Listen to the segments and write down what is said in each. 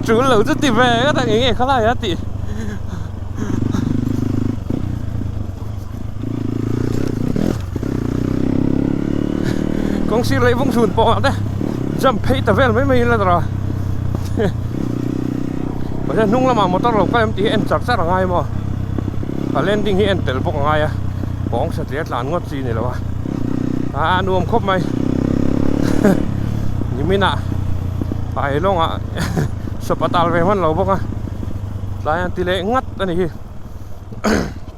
Chú lẩu rất tìm về các thằng ấy nghe khá là á tị. Con xin lấy vung sùn bỏ đấy. Jump pay tờ vel mấy là rồi. Bây giờ nung là mà motor lẩu các em tí em chặt sát là ngay mà. Và landing hi em tel bốc ngay à. Bóng sẽ tiết làn ngót gì này là à nuông khóc mày. Nhưng mình à phải luôn à. Sập atal về man lẩu bốc à. Lại anh tỷ lệ ngắt anh này.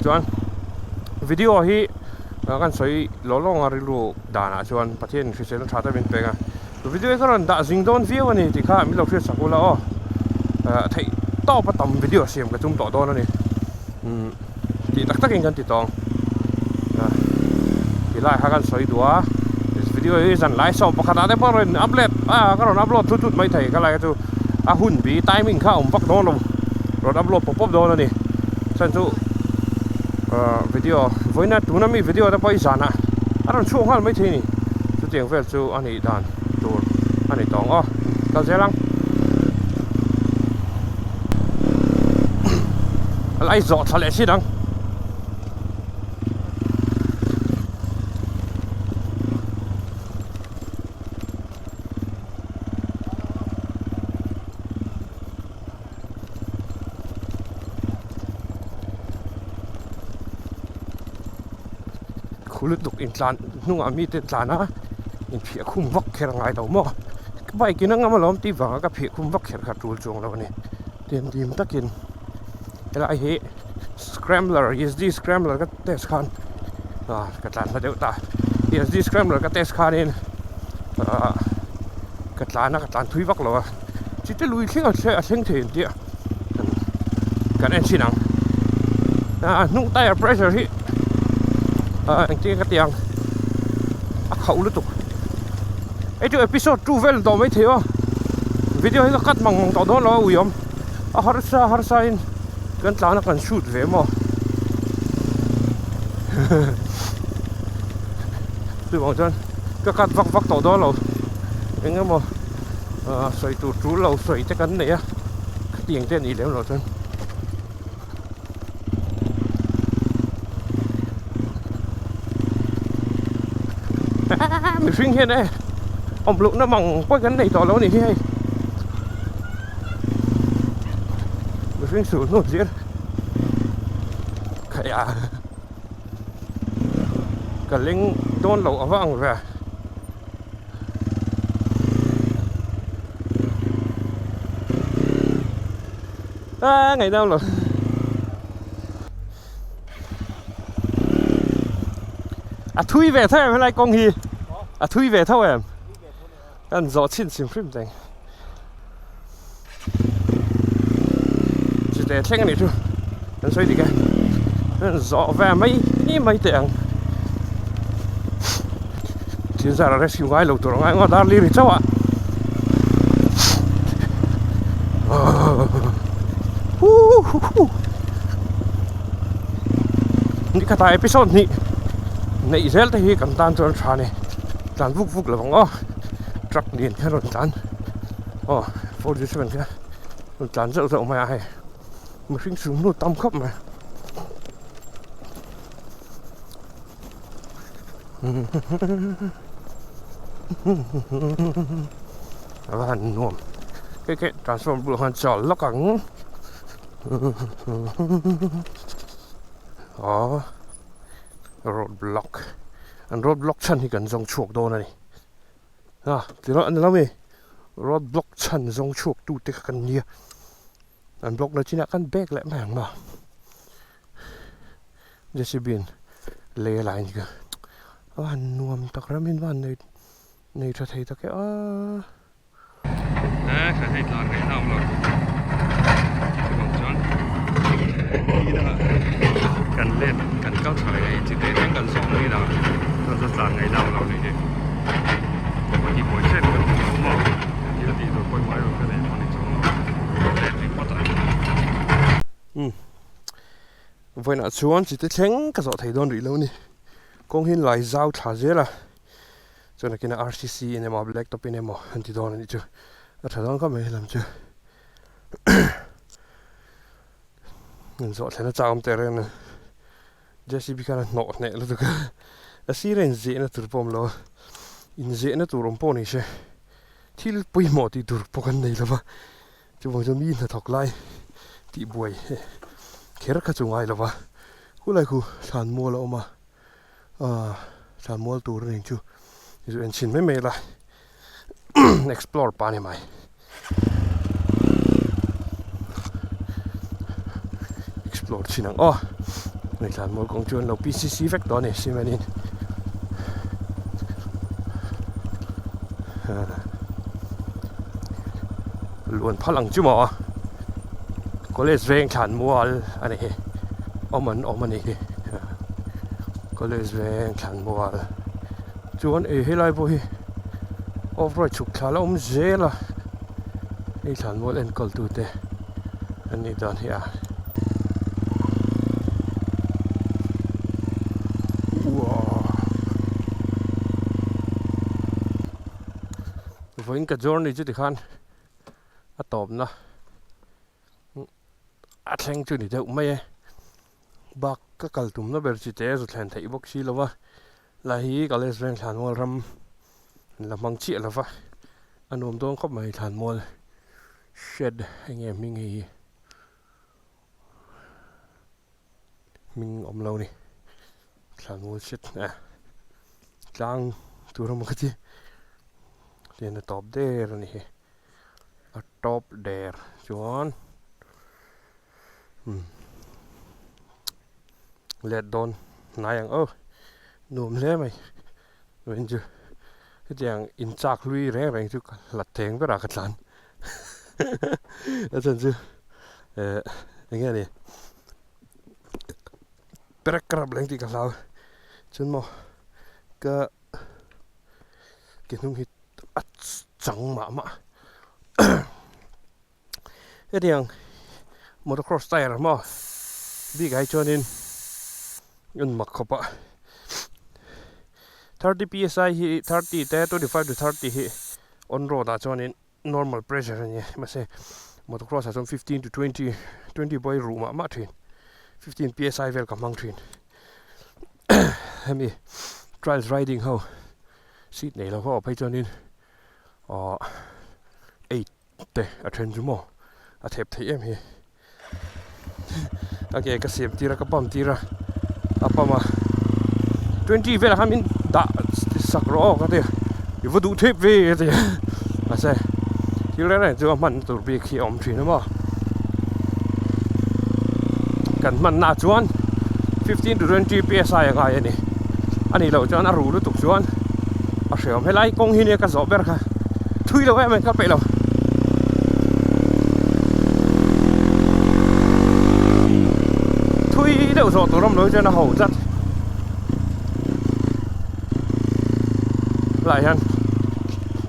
Chuan video hi kan soi lolong ari lu dana chuan pathian Christian thata bin pega video karon da jingdon view ani ti kha mi lo thre sakula o thei to patam video siam ka chung to don ani ti tak tak in kan ti tong ti lai ha kan soi dua this video is an lai so pakhata de paron upload karon upload thut mai thei ka lai chu a hun bi timing kha pak don lo rod upload pop don ani san chu video với nát tụi nó mi video đã bay sàn à anh chuông hal mấy thế này chú tiếng về chú anh ấy đàn chú anh ấy tòng tao dễ lắm lại giọt thật lẽ xí đắng lụt đục in tlan nung ami te tlan á in phia khum vak kher ngai đâu mo cái bài kia nó ngắm lom ti vàng cái phia khum vak kher khát trul chung đâu nè tiền tìm takin cái lại hệ scrambler ESD scrambler cái test khan cái tlan là đều ta ESD scrambler cái test khan nên cái tlan thui vak lo chỉ tới lùi khi ở sinh thiền tiệt cái này chỉ năng nung tire pressure hi anh tiên cái tiếng khẩu liên tục ấy chứ episode 2 vel đó mấy thế video ấy nó cắt bằng tao đó lo ui har sa in cái nó cần shoot về mà tôi bảo chân cái cắt vắc tao đó lo anh em mà xoay tụt chú lâu xoay chắc cái này á cái tiếng tên gì đấy rồi chân mình sinh hiện đây ông lũ nó bằng quay cái này to lâu này hay mình sinh sử nốt diễn cái cả lính đôn lẩu ở vang về ngày đâu rồi thui về thôi em lại con hi thui về thôi em ăn gió chín xìm phim đây chỉ để xem cái này thôi anh xoay đi cái gió về mấy tiền thì ra là rescue guy lục tụi nó đang đi cháu ạ những cái episode này này rất là hi cầm tan cho anh này tan vuk là bằng truck điện cái rồi tan 47 cái rồi tan rộng mà hay mà sinh xuống nó tâm khóc mà và nuông cái transform bùa hoàn tròn lóc cẳng roadblock and roadblock chân thì cần dòng chuộc đồ này thì nó ăn lắm đi roadblock chân dòng chuộc tu tê cần nhiều and block nó chỉ là căn bag lại mảng mà JCB lê lại như han nuam tak ramin van nei tha thei tak a kha thei tlan ngai naw lo bang chuan ni da kan len kan kau thai ai chi te teng kan song ni da ta sa tlan ngai naw lo ni de ko ni boi chen ko mo ni da ti do koi mai ro ka nei ma ni chong len ni pata voi na chuan chi te thleng ka zo thei don ri lo ni kong hin lai zau tha zela chona kina RCC in ema black top in ema anti don ni chu a thadon ka me lam chu ngin zo thena cham te ren JCB kana no ne lu tu ka a si ren ze na tur pom lo in ze na turom po ni she thil pui mo ti tur po kan nei lova chu bang mi na thok lai ti buai kher kha chu ngai lova ku lai khu than mo lo ma than mo tur ring chu ju en chin me la explore pa ni mai explore chinang nei than mo kong chuan lo PCC vector ni simanin luan phalang chu mo college veng than mo al ani he oman ni he college veng than mo al chuan helai bo hi off-road chuk thala zela ei than mo en kol tu te ani dan hi a voin ka journey chu ti khan a top na a thleng chu ni deuh mai bak ka kal tum na ber chi te zu thlen thei bok si lova la hi college veng than mo ram la mang chi lova anom dong khop mai than mo shed nge ming hi ming om lo ni than mo shed na tlang turam ka ti then top there ni he a top there chuan let don nai ang nôm le mai wen ju cái dạng in chak lui re reng chu lat theng ba ra ka tlan a chan chu nghe ni perek krab leng ti ka lau chun mo ka kinung hit at chẳng mà cái điang motocross tire mà đi cái cho nên nhưng mặc khop 30 psi hi 30 te 25 to 30 hi on road a cho nên normal pressure ni mà se motocross a 15 to 20 boy room ma thin 15 psi vel ka mang thin hemi trials riding ho seat nei lo ho pai cho nên 8 te a then ju mo a thep thei em hi okay ka sim tira ka pam tira apama 20 vel hamin da sakro ka te yu du thep ve te a se tira ne ju man tur bi khi om thin ma kan man na chuan 15 to 20 psi ga ya ni ani lo chuan a ru lu tuk chuan a hreom helai kong hi ne ka zo ber kha thui lo em ka pe lo thui đều zo to rom lo cho nó hậu rất lại han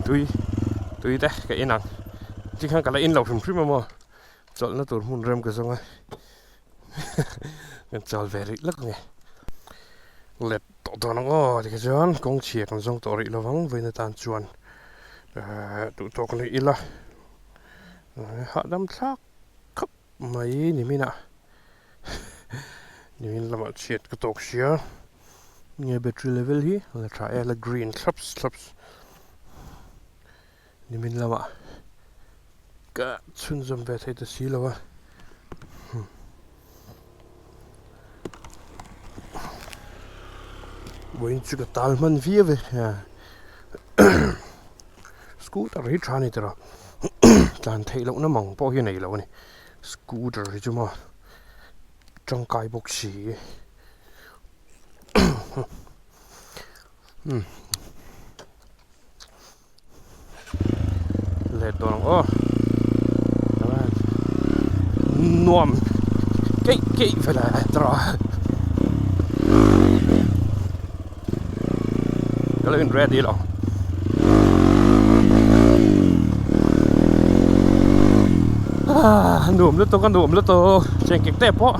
thui te cái in ang chỉ khang cả là in lầu phim phim mà chọn nó tụt hun rem cái xong á cái chọn về rít lắc nghe lệ to nó thì cái chọn công chiếc con xong to rít lo vắng với nó tan chuan tụi to con này ít là họ đâm xác khắp mấy ni mi nè ni min lama chiết cái tóc xia nghe battery level hi là try là green clubs ni min lama ka chun zum ve thei ta si lawa boin chu ka talman vi ve scooter hi thani tera tlan thei lo na mong po hi nei lo ni scooter hi chu ma trong cái bốc xì lệ tổ ô nuông cái phải là rồi cái lên ready rồi nuông lứt to nuông lứt to trên cái tép po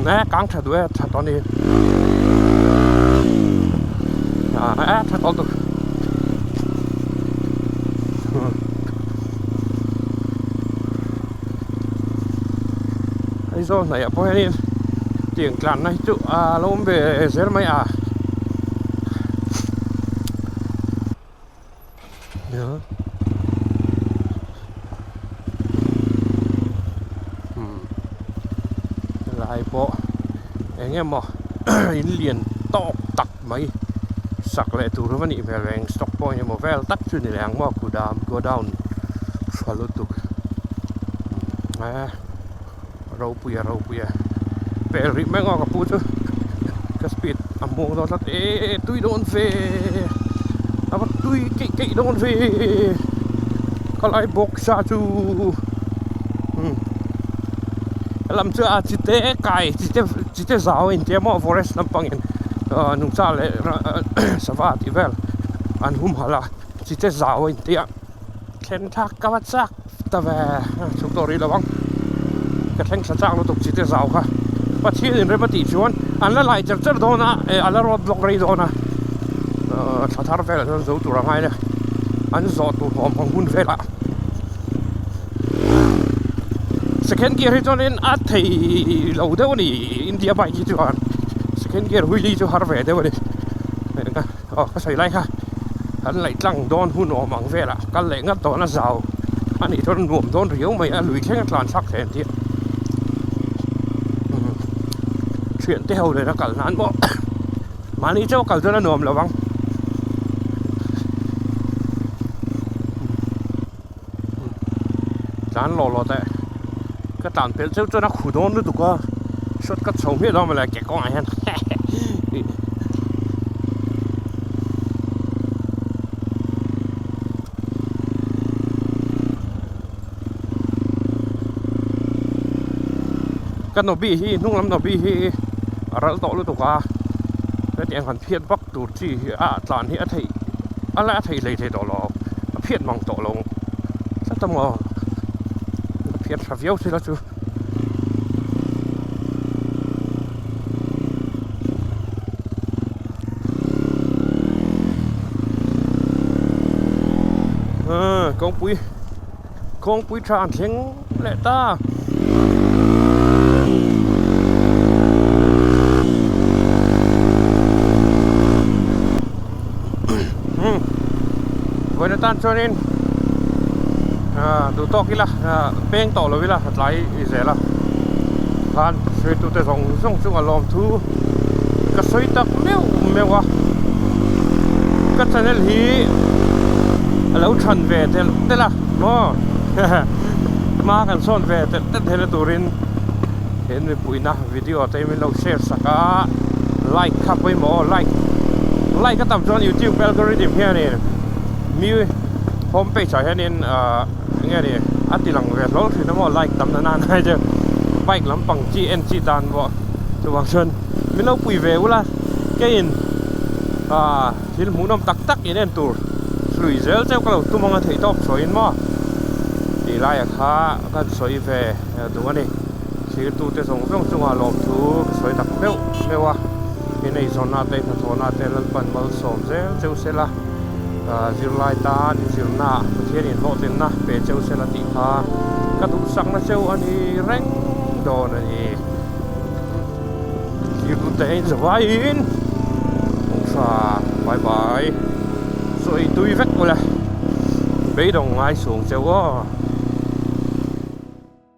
nè căng thật đuôi thật to đi thật to được ai rồi này po này tiếng clan này chú lom về giờ mấy nhớ lại po anh em mà in liền to tắc mấy sạc lại tụi nó vẫn về về stock point nhưng mà về tắt chuyện này hàng mà go down xóa lốt tục rau puya về rịp mấy ngõ cặp chứ cái speed mua đó rất tuy đồn về tuy cái đồn về có lại bốc ra chú làm chưa chỉ té cài chỉ té giáo in té mỏ forest làm bằng nung sa le savat ivel an hala chỉ té giáo in té khen thác các bác sắc ta về chúng tôi đi là băng cái thanh sát nó tục chỉ té giáo cả bắt hier in repeti chuan an la lai char đó na an la road block ri đó na thar về là dấu tụ ra ngay đây an zo tụ hom hong hun về lại second gear hi chuan in thei lo deuh ni India bike hi chuan second gear hui li chu har ve deuh ni ka sei lai kha an lai tlang don hun om ang vela kal le ngat to na zau ani thon nuam don riau mai a lui thleng tlan sak then ti chuyện theo này nó cẩn thận bộ mà đi chỗ cẩn thận nó nuông là vắng chán lò tệ cái tàn phế cho nó khủ đốn nữa tụi con suốt cắt sống hết đó mà lại kẹt con ai hen cái nó bị hi nung lắm nó bị hi rỡ tổ luôn tụi con cái tiếng hàn phiền bắc tụt chi tàn hi thầy lại thầy lấy thầy tổ lò phiền bằng tổ lông rất tâm ngờ phiền sao véo thế đó chứ con quý tràn tiếng lệ ta với nó tan cho nên đủ to kia là beng to rồi là lái dễ là han suy tụt tới rong chung ở lom thu cái suy tắc mèo quá cái channel hi lâu trần về thế là nó mà cần son về thế là turin hiện với bụi na video tay mình lâu share saka like khắp với mỏ like cái tầm cho YouTube algorithm here này mi homepage hay nên nghe đi ati lang về lâu thì nó mỏ like tầm nan hay chứ bike lắm bằng GNG đàn vợ cho bằng sơn mình lâu bụi về là cái in thì muốn nằm tắc vậy nên tour lùi dễ cho các tụi mình thấy top soi mà thì lại khá cái soi về tụi anh đi khi tụi tôi sống trong trung hà lộc thu soi đặc mèo cái này zona đây là zona đây là phần mal sôm dễ châu sẽ là zero lai ta zero na thiên nhiên họ tên na về châu sẽ là tỷ ha các tụi sáng là châu anh đi rank đồ này khi tụi tôi giờ vay in bye bye rồi tôi vết rồi bây đồng ai xuống châu